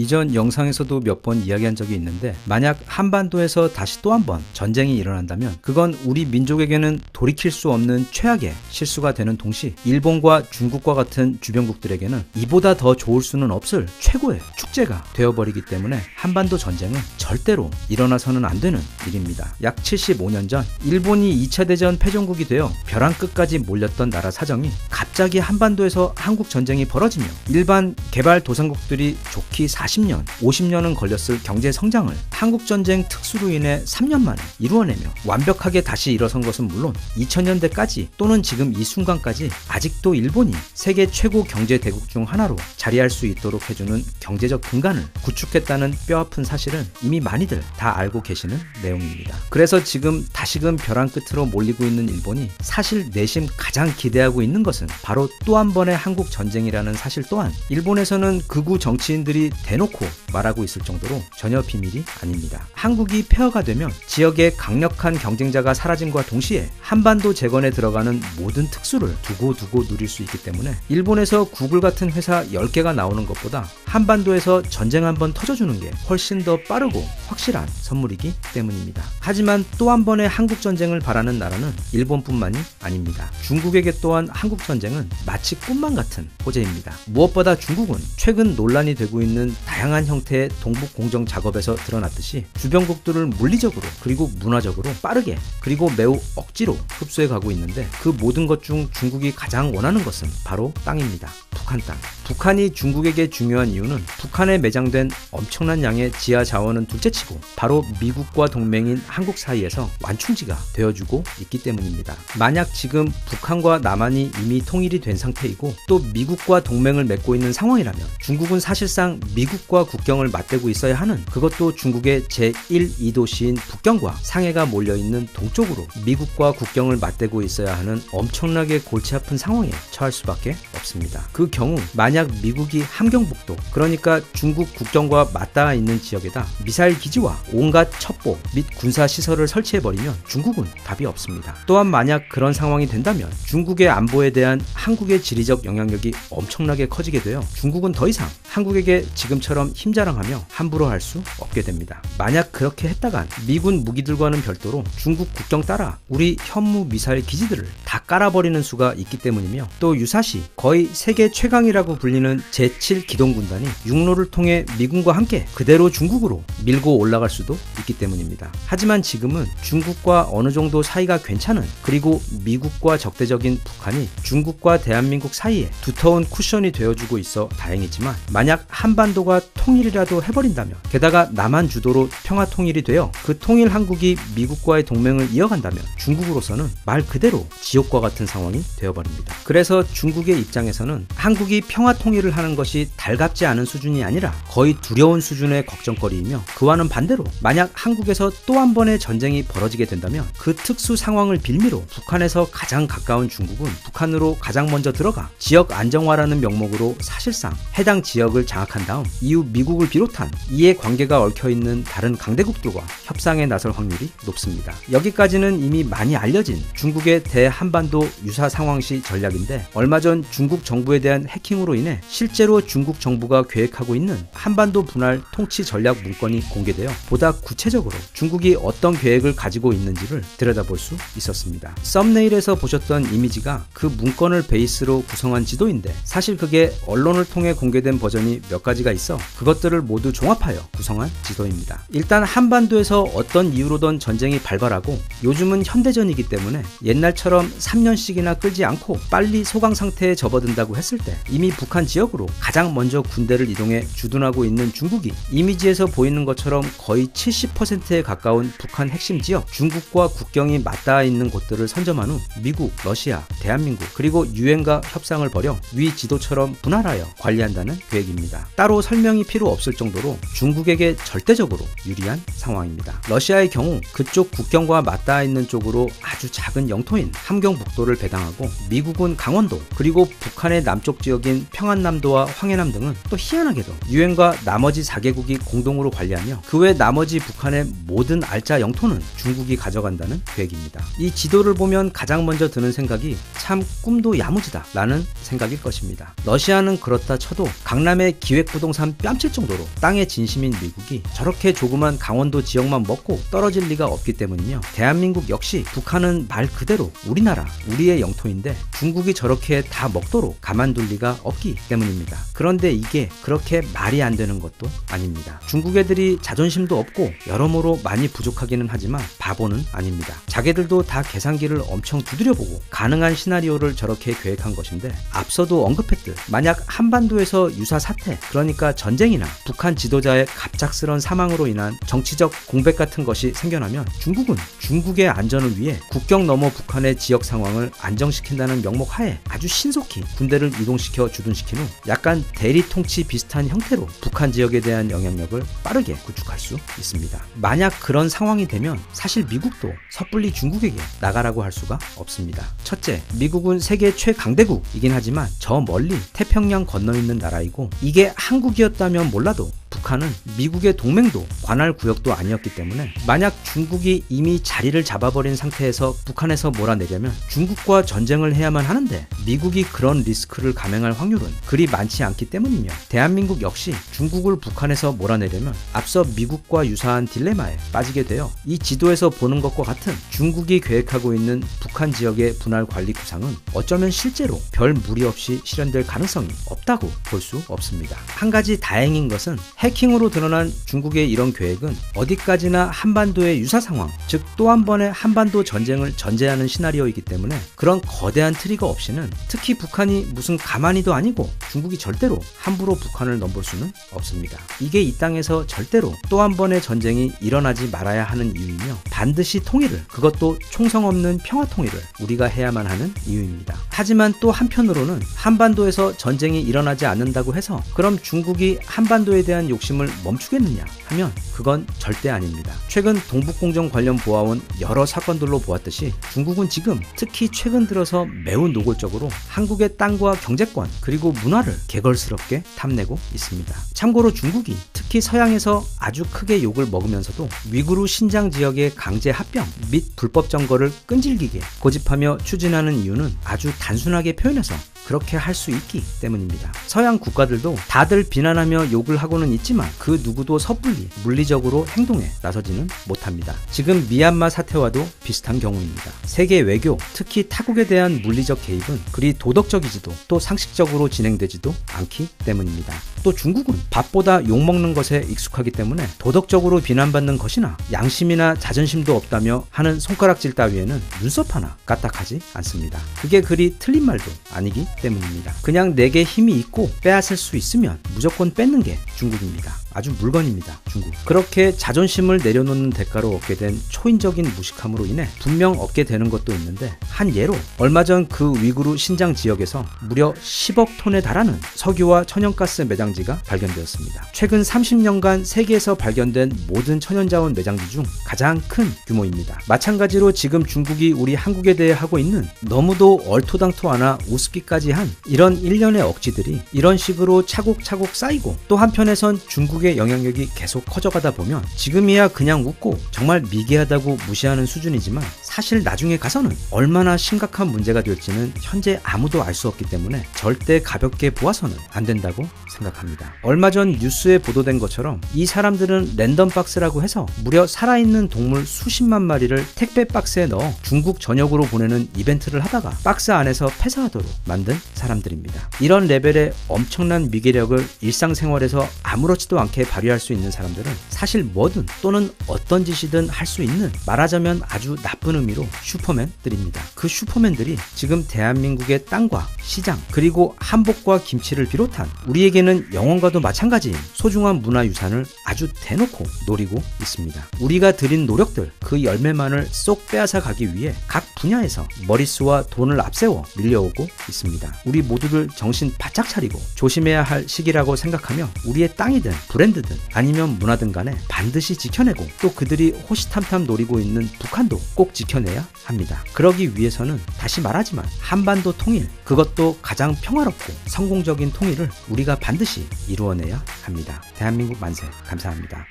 이전 영상에서도 몇 번 이야기한 적이 있는데, 만약 한반도에서 다시 또 한 번 전쟁이 일어난다면 그건 우리 민족에게는 돌이킬 수 없는 최악의 실수가 되는 동시 일본과 중국과 같은 주변국들에게는 이보다 더 좋을 수는 없을 최고의 축제가 되어버리기 때문에 한반도 전쟁은 절대로 일어나서는 안 되는 일입니다. 약 75년 전 일본이 2차 대전 패전국이 되어 벼랑 끝까지 몰렸던 나라 사정이 갑자기 한반도에서 한국 전쟁이 벌어지며 일반 개발도상국들이 좋기 40년, 50년은 걸렸을 경제 성장을 한국전쟁 특수로 인해 3년 만에 이루어내며 완벽하게 다시 일어선 것은 물론 2000년대까지 또는 지금 이 순간까지 아직도 일본이 세계 최고 경제 대국 중 하나로 자리할 수 있도록 해주는 경제적 근간을 구축했다는 뼈아픈 사실은 이미 많이들 다 알고 계시는 내용입니다. 그래서 지금 다시금 벼랑 끝으로 몰리고 있는 일본이 사실 내심 가장 기대하고 있는 것은 바로 또 한 번의 한국 전쟁이라는 사실 또한 일본에서는 극우 정치인들이 대놓고 말하고 있을 정도로 전혀 비밀이 아닙니다. 한국이 폐허가 되면 지역의 강력한 경쟁자가 사라짐과 동시에 한반도 재건에 들어가는 모든 특수를 두고두고 누릴 수 있기 때문에 일본에서 구글 같은 회사 10개가 나오는 것보다 한반도에서 전쟁 한번 터져주는 게 훨씬 더 빠르고 확실한 선물이기 때문입니다. 하지만 또 한 번의 한국 전쟁을 바라는 나라는 일본뿐만이 아닙니다. 중국에게 또한 한국 전쟁은 마치 꿈만 같은 호재입니다. 무엇보다 중국은 최근 논란이 되고 있는 다양한 형태의 동북 공정 작업에서 드러났듯이 주변국들을 물리적으로 그리고 문화적으로 빠르게 그리고 매우 억지로 흡수해 가고 있는데, 그 모든 것 중 중국이 가장 원하는 것은 바로 땅입니다. 북한 땅. 북한이 중국에게 중요한 이유는 북한에 매장된 엄청난 양의 지하 자원은 둘째치고 바로 미국과 동맹인 한국 사이에서 완충지가 되어주고 있기 때문입니다. 만약 지금 북한과 남한이 이미 통일이 된 상태이고 또 미국과 동맹을 맺고 있는 상황이라면 중국은 사실상 미국과 국경을 맞대고 있어야 하는, 그것도 중국의 제1, 2도시인 북경과 상해가 몰려있는 동쪽으로 미국과 국경을 맞대고 있어야 하는 엄청나게 골치 아픈 상황에 처할 수밖에 없습니다. 그 경우 만약 미국이 함경북도, 그러니까 중국 국경과 맞닿아 있는 지역에다 미사일 기지와 온갖 첩보 및 군사 시설을 설치해버리면 중국은 답이 없습니다. 또한 만약 그런 상황이 된다면 중국의 안보에 대한 한국의 지리적 영향력이 엄청나게 커지게 되어 중국은 더 이상 한국에게 지금처럼 힘자랑하며 함부로 할 수 없게 됩니다. 만약 그렇게 했다간 미군 무기들과는 별도로 중국 국경 따라 우리 현무 미사일 기지들을 다 깔아버리는 수가 있기 때문이며, 또 유사시 거의 세계 최강이라고 불리는 제7기동군단이 육로를 통해 미군과 함께 그대로 중국으로 밀고 올라갈 수도 있기 때문입니다. 하지만 지금은 중국과 어느 정도 사이가 괜찮은, 그리고 미국과 적대적인 북한이 중국과 대한민국 사이에 두터운 쿠션이 되어주고 있어 다행이지만, 만약 한반도가 통일이라도 해버린다면, 게다가 남한 주도로 평화 통일이 되어 그 통일 한국이 미국과의 동맹을 이어간다면 중국으로서는 말 그대로 지옥과 같은 상황이 되어버립니다. 그래서 중국의 입장에서는 한국이 평화 통일을 하는 것이 달갑지 않은 수준이 아니라 거의 두려운 수준의 걱정거리이며, 그와는 반대로 만약 한국에서 또 한 번의 전쟁이 벌어지게 된다면 그 특수 상황을 빌미로 북한에서 가장 가까운 중국은 북한으로 가장 먼저 들어가 지역 안정화라는 명목으로 사실상 해당 지역을 장악한 다음 이후 미국을 비롯한 이에 관계가 얽혀있는 다른 강대국들과 협상에 나설 확률이 높습니다. 여기까지는 이미 많이 알려진 중국의 대한반도 유사 상황시 전략인데, 얼마 전 중국 정부에 대한 해킹으로 인해 실제로 중국 정부가 계획하고 있는 한반도 분할 통치 전략 문건이 공개되어 보다 구체적으로 중국이 어떤 계획을 가지고 있는지를 들여다볼 수 있었습니다. 썸네일에서 보셨던 이미지가 그 문건을 베이스로 구성한 지도인데, 사실 그게 언론을 통해 공개된 버전이 몇 가지가 있어 그것들을 모두 종합하여 구성한 지도입니다. 일단 한반도에서 어떤 이유로든 전쟁이 발발하고 요즘은 현대전이기 때문에 옛날처럼 3년씩이나 끌지 않고 빨리 소강 상태에 접어든다고 했을 때 이미 북한 지역으로 가장 먼저 군대를 이동해 주둔하고 있는 중국이 이미지에서 보이는 것처럼 거의 70%에 가까운 북한 핵심 지역, 중국과 국경이 맞닿아 있는 곳들을 선점한 후 미국, 러시아, 대한민국 그리고 유엔과 협상을 벌여 위 지도처럼 분할하여 관리한다는 계획입니다. 따로 설명이 필요 없을 정도로 중국에게 절대적으로 유리한 상황입니다. 러시아의 경우 그쪽 국경과 맞닿아 있는 쪽으로 아주 작은 영토인 함경북도를 배당하고, 미국은 강원도 그리고 북한의 남쪽 지역인 평안남도와 황해남 등은 또 희한하게도 유엔과 나머지 4개국이 공동으로 관리하며 그 외 나머지 북한의 모든 알짜 영토는 중국이 가져간다는 계획입니다. 이 지도를 보면 가장 먼저 드는 생각이 참 꿈도 야무지다 라는 생각일 것입니다. 러시아는 그렇다 쳐도 강남의 기획부동산 가슴 뺨칠 정도로 땅의 진심인 미국이 저렇게 조그만 강원도 지역만 먹고 떨어질 리가 없기 때문이며, 대한민국 역시 북한은 말 그대로 우리나라, 우리의 영토인데 중국이 저렇게 다 먹도록 가만둘 리가 없기 때문입니다. 그런데 이게 그렇게 말이 안 되는 것도 아닙니다. 중국 애들이 자존심도 없고 여러모로 많이 부족하기는 하지만 바보는 아닙니다. 자기들도 다 계산기를 엄청 두드려보고 가능한 시나리오를 저렇게 계획한 것인데, 앞서도 언급했듯 만약 한반도에서 유사 사태, 그러니까 전쟁이나 북한 지도자의 갑작스런 사망으로 인한 정치적 공백 같은 것이 생겨나면 중국은 중국의 안전을 위해 국경 너머 북한의 지역 상황을 안정시킨다는 명목 하에 아주 신속히 군대를 이동시켜 주둔시킨 후 약간 대리 통치 비슷한 형태로 북한 지역에 대한 영향력을 빠르게 구축할 수 있습니다. 만약 그런 상황이 되면 사실 미국도 섣불리 중국에게 나가라고 할 수가 없습니다. 첫째, 미국은 세계 최강대국이긴 하지만 저 멀리 태평양 건너 있는 나라이고, 이게 한국이었다면 몰라도 북한은 미국의 동맹도 관할 구역도 아니었기 때문에 만약 중국이 이미 자리를 잡아버린 상태에서 북한에서 몰아내려면 중국과 전쟁을 해야만 하는데, 미국이 그런 리스크를 감행할 확률은 그리 많지 않기 때문이며, 대한민국 역시 중국을 북한에서 몰아내려면 앞서 미국과 유사한 딜레마에 빠지게 되어 이 지도에서 보는 것과 같은 중국이 계획하고 있는 북한 지역의 분할 관리 구상은 어쩌면 실제로 별 무리 없이 실현될 가능성이 없다고 볼 수 없습니다. 한 가지 다행인 것은 해킹으로 드러난 중국의 이런 계획은 어디까지나 한반도의 유사 상황, 즉 또 한 번의 한반도 전쟁을 전제하는 시나리오이기 때문에 그런 거대한 트리거 없이는, 특히 북한이 무슨 가만히도 아니고 중국이 절대로 함부로 북한을 넘볼 수는 없습니다. 이게 이 땅에서 절대로 또 한 번의 전쟁이 일어나지 말아야 하는 이유이며, 반드시 통일을, 그것도 총성 없는 평화 통일을 우리가 해야만 하는 이유입니다. 하지만 또 한편으로는 한반도에서 전쟁이 일어나지 않는다고 해서 그럼 중국이 한반도에 대한 욕심을 멈추겠느냐 하면 그건 절대 아닙니다. 최근 동북공정 관련 보아온 여러 사건들로 보았듯이 중국은 지금 특히 최근 들어서 매우 노골적으로 한국의 땅과 경제권 그리고 문화를 개걸스럽게 탐내고 있습니다. 참고로 중국이 특히 서양에서 아주 크게 욕을 먹으면서도 위구르 신장 지역의 강제 합병 및 불법 점거를 끈질기게 고집하며 추진하는 이유는 아주 단순하게 표현해서 그렇게 할 수 있기 때문입니다. 서양 국가들도 다들 비난하며 욕을 하고는 있지만 그 누구도 섣불리 물리적으로 행동에 나서지는 못합니다. 지금 미얀마 사태와도 비슷한 경우입니다. 세계 외교, 특히 타국에 대한 물리적 개입은 그리 도덕적이지도 또 상식적으로 진행되지도 않기 때문입니다. 또 중국은 밥보다 욕먹는 것에 익숙하기 때문에 도덕적으로 비난받는 것이나 양심이나 자존심도 없다며 하는 손가락질 따위에는 눈썹 하나 까딱하지 않습니다. 그게 그리 틀린 말도 아니기 때문입니다. 그냥 내게 힘이 있고 빼앗을 수 있으면 무조건 뺏는 게 중국입니다. 아주 물건입니다. 중국. 그렇게 자존심을 내려놓는 대가로 얻게 된 초인적인 무식함으로 인해 분명 얻게 되는 것도 있는데, 한 예로 얼마 전 그 위구르 신장 지역에서 무려 10억 톤에 달하는 석유와 천연가스 매장지가 발견되었습니다. 최근 30년간 세계에서 발견된 모든 천연자원 매장지 중 가장 큰 규모입니다. 마찬가지로 지금 중국이 우리 한국에 대해 하고 있는 너무도 얼토당토 않아 우습기까지 한 이런 일련의 억지들이 이런 식으로 차곡차곡 쌓이고, 또 한편에선 중국의 영향력이 계속 커져가다 보면 지금이야 그냥 웃고 정말 미개하다고 무시하는 수준이지만 사실 나중에 가서는 얼마나 심각한 문제가 될지는 현재 아무도 알 수 없기 때문에 절대 가볍게 보아서는 안 된다고 생각합니다. 얼마 전 뉴스에 보도된 것처럼 이 사람들은 랜덤 박스라고 해서 무려 살아있는 동물 수십만 마리를 택배 박스에 넣어 중국 전역으로 보내는 이벤트를 하다가 박스 안에서 폐사하도록 만든 사람들입니다. 이런 레벨의 엄청난 미개력을 일상생활에서 아무렇지도 않게 발휘할 수 있는 사람들은 사실 뭐든 또는 어떤 짓이든 할 수 있는, 말하자면 아주 나쁜 의미로 슈퍼맨들입니다. 그 슈퍼맨들이 지금 대한민국의 땅과 시장 그리고 한복과 김치를 비롯한 우리에게는 영원과도 마찬가지인 소중한 문화유산을 아주 대놓고 노리고 있습니다. 우리가 들인 노력들, 그 열매만을 쏙 빼앗아 가기 위해 각 분야에서 머릿수와 돈을 앞세워 밀려오고 있습니다. 우리 모두들 정신 바짝 차리고 조심해야 할 시기라고 생각하며 우리의 땅이든 브랜드든 아니면 문화든 간에 반드시 지켜내고, 또 그들이 호시탐탐 노리고 있는 북한도 꼭 지켜내야 합니다. 그러기 위해서는 다시 말하지만 한반도 통일, 그것도 가장 평화롭고 성공적인 통일을 우리가 반드시 이루어내야 합니다. 대한민국 만세. 감사합니다.